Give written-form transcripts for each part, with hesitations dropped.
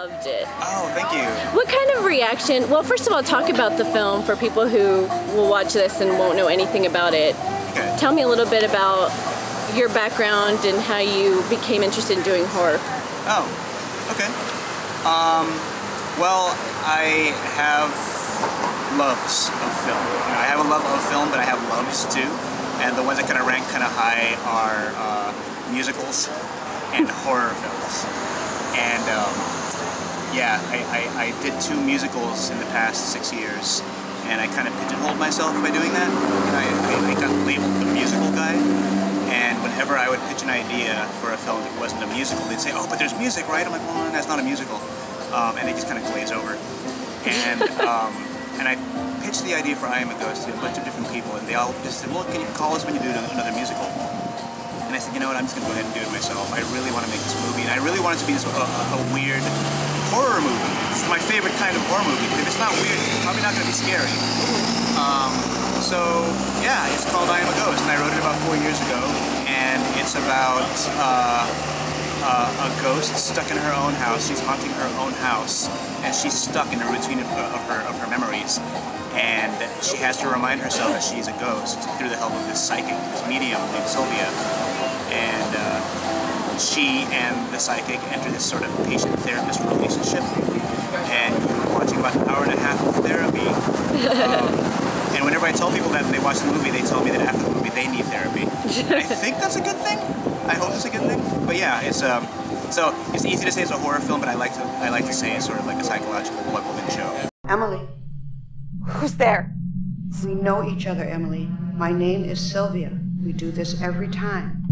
loved it. Oh, thank you. What kind of reaction? Well, first of all, talk about the film for people who will watch this and won't know anything about it. Okay. Tell me a little bit about your background and how you became interested in doing horror. Oh, okay. Well, I have loves of film. I have a love of film, but I have loves too. And the ones that kind of rank kind of high are musicals and horror films. And yeah, I did 2 musicals in the past 6 years, and I kind of pigeonholed myself by doing that. And I got labeled the musical guy. And whenever I would pitch an idea for a film that wasn't a musical, they'd say, "Oh, but there's music, right?" I'm like, "Well, that's not a musical," and they just kind of glaze over. And I pitched the idea for I Am a Ghost to a bunch of different people, and they all just said, "Well, can you call us when you do another musical?" And I said, "You know what? I'm just going to go ahead and do it myself. I really want to make this movie, and I really want it to be a weird horror movie. It's my favorite kind of horror movie. If it's not weird, it's probably not going to be scary." So yeah, it's called I Am a Ghost, and I wrote it about 4 years ago, and it's about a ghost stuck in her own house. She's haunting her own house, and she's stuck in a routine of her memories, and she has to remind herself that she's a ghost through the help of this psychic, this medium named Sylvia, and she and the psychic enter this sort of patient-therapist relationship, and we're watching about an hour and a half of therapy. And whenever I tell people that and they watch the movie, they tell me that after the movie they need therapy. And I think that's a good thing. I hope it's a good thing. But yeah, it's so it's easy to say it's a horror film, but I like to say it's sort of like a psychological blood woman show. Emily. Who's there? We know each other, Emily. My name is Sylvia. We do this every time.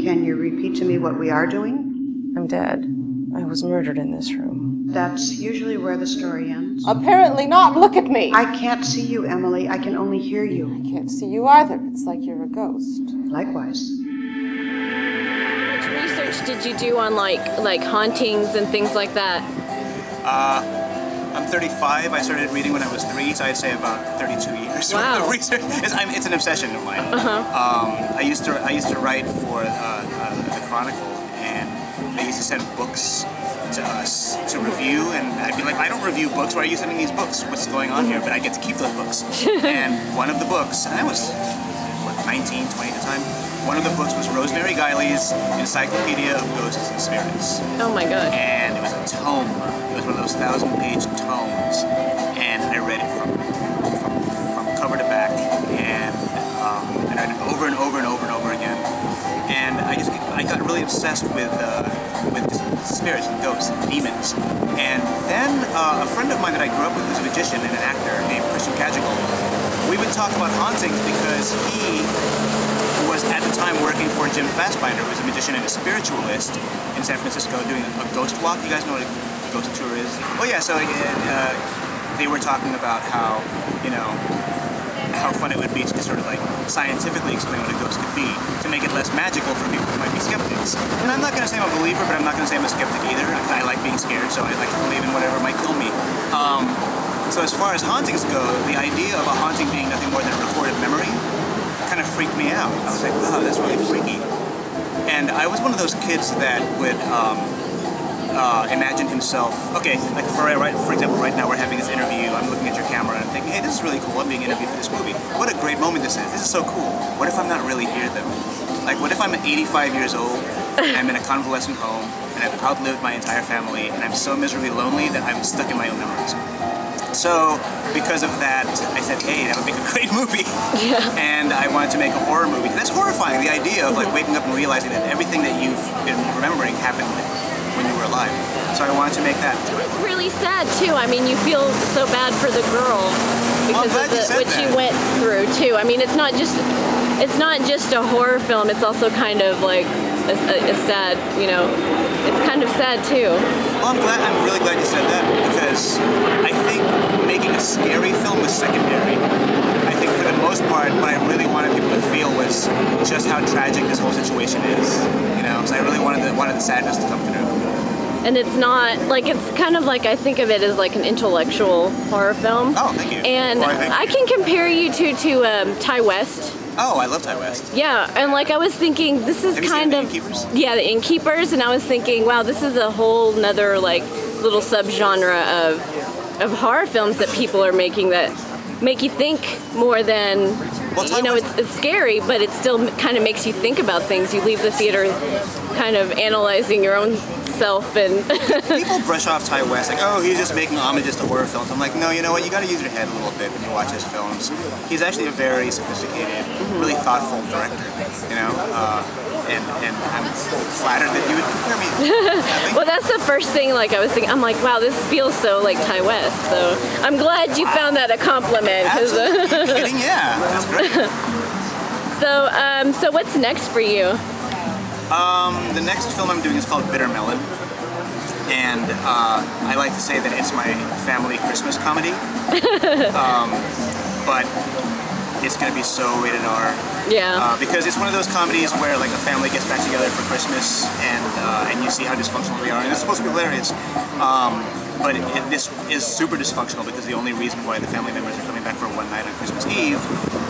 Can you repeat to me what we are doing? I'm dead. I was murdered in this room. That's usually where the story ends. Apparently not. Look at me. I can't see you, Emily. I can only hear you. I can't see you either. It's like you're a ghost. Likewise. How much research did you do on like hauntings and things like that? I'm 35. I started reading when I was 3, so I'd say about 32 years Wow. worth of research. It's an obsession of mine. I used to write for the Chronicle, and they used to send books to us to review, and I'd be like, "I don't review books. Why are you sending these books? What's going on here?" But I get to keep those books. And one of the books, and I was 19, 20 at the time. One of the books was Rosemary Guiley's Encyclopedia of Ghosts and Spirits. Oh my god. And it was a tome. It was one of those 1,000-page tomes, and I read it from cover to back, and I read it over and over and over and over again. And I got really obsessed with spirits and ghosts and demons. And then a friend of mine that I grew up with, who's a magician and an actor named Christian Kajigal, we would talk about hauntings because he was at the time working for Jim Fassbinder, who was a magician and a spiritualist in San Francisco, doing a ghost walk. You guys know what a ghost tour is? Oh yeah, so they were talking about how, how fun it would be to just sort of like scientifically explain what a ghost could be, to make it less magical for people who might be skeptics. And I'm not going to say I'm a believer, but I'm not going to say I'm a skeptic either. I like being scared, so I like to believe in whatever might kill me. So as far as hauntings go, the idea of a haunting being nothing more than a recorded memory kind of freaked me out. I was like, wow, that's really freaky. And I was one of those kids that would imagine himself, okay, like for example, right now we're having this interview, I'm looking at your camera and I'm thinking, hey, this is really cool, I'm being interviewed for this movie. What a great moment this is so cool. What if I'm not really here though? Like, what if I'm 85 years old, and I'm in a convalescent home, and I've outlived my entire family, and I'm so miserably lonely that I'm stuck in my own memories? So, because of that, I said, hey, that would make a great movie. Yeah. And I wanted to make a horror movie. That's horrifying, the idea of like waking up and realizing that everything that you've been remembering happened when you were alive. So I wanted to make that. It's really sad too. I mean, you feel so bad for the girl because of what she went through too. I mean, it's not just a horror film. It's also kind of like a sad, it's kind of sad too. Well, I'm really glad you said that, because I think making a scary film was secondary. I think for the most part, what I really wanted people to feel was just how tragic this whole situation is. So I really wanted the sadness to come through. And it's not, it's kind of like, I think of it as like an intellectual horror film. Oh, thank you. And I can compare you to Ty West. Oh, I love Ty West. Yeah, and like I was thinking, this is kind of yeah, the Innkeepers, and I was thinking, wow, this is a whole nother like little subgenre of horror films that people are making that make you think more than, you know, it's scary, but it still kind of makes you think about things. You leave the theater kind of analyzing your own self. And people brush off Ty West like, oh, he's just making homages to horror films. I'm like, no, you know what? You got to use your head a little bit when you watch his films. He's actually a very sophisticated, really thoughtful director. You know, and I'm flattered that you would compare me. Well, that's the first thing. Like I was thinking, I'm like, wow, this feels so like Ty West. So I'm glad you found that a compliment. Absolutely. Are you kidding? Yeah, that's great. So what's next for you? The next film I'm doing is called Bitter Melon, and I like to say that it's my family Christmas comedy, but it's going to be so rated R. Yeah. Because it's one of those comedies where like a family gets back together for Christmas, and you see how dysfunctional they are, and it's supposed to be hilarious. But this is super dysfunctional because the only reason why the family members are coming back for one night on Christmas Eve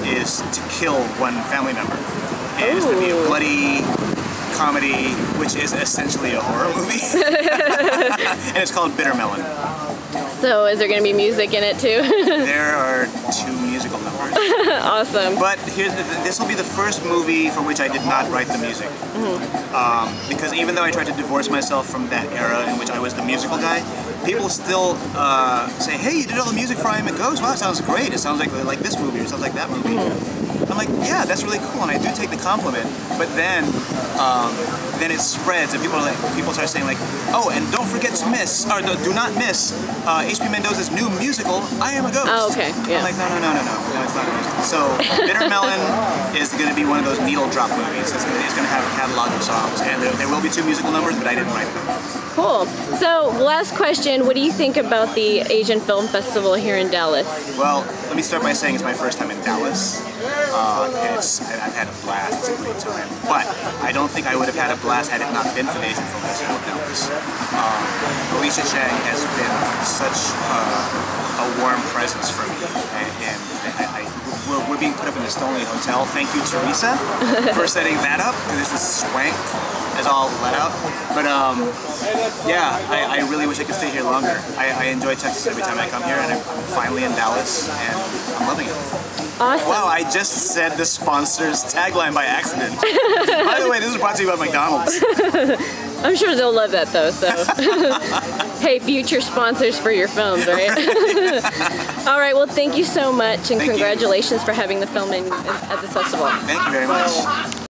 is to kill one family member. And it's going to be a bloody comedy, which is essentially a horror movie. And it's called Bitter Melon. So is there going to be music in it too? There are 2 musical numbers. Awesome. But this will be the first movie for which I did not write the music. Because even though I tried to divorce myself from that era in which I was the musical guy, people still say, hey, you did all the music for I Am a Ghost? Wow, it sounds great. It sounds like this movie, or it sounds like that movie. I'm like, yeah, that's really cool, and I do take the compliment. But then it spreads, and people start saying like, oh, and don't forget to miss, or do not miss H.P. Mendoza's new musical, I Am a Ghost. Oh, okay. Yeah. I'm like, no, it's not a musical. So Bitter Melon is going to be one of those needle drop movies. It's going to have a catalog of songs, and there will be 2 musical numbers, but I didn't write them. Cool. So last question, what do you think about the Asian Film Festival here in Dallas? Well, let me start by saying it's my first time in Dallas. I've had a blast. It's a great time. But I don't think I would have had a blast had it not been for the Asian Film Festival of Dallas. Alicia Chang has been such a warm presence for me, and we're being put up in the Stoneleigh Hotel. Thank you, Teresa, for setting that up. This is swank. It's all let out. But yeah, I really wish I could stay here longer. I enjoy Texas every time I come here, and I'm finally in Dallas, and I'm loving it. Awesome. Wow, I just said the sponsor's tagline by accident. By the way, this is brought to you by McDonald's. I'm sure they'll love that though, so. Hey, future sponsors for your films, right? All right, well, thank you so much, and congratulations for having the film at this festival. Thank you very much.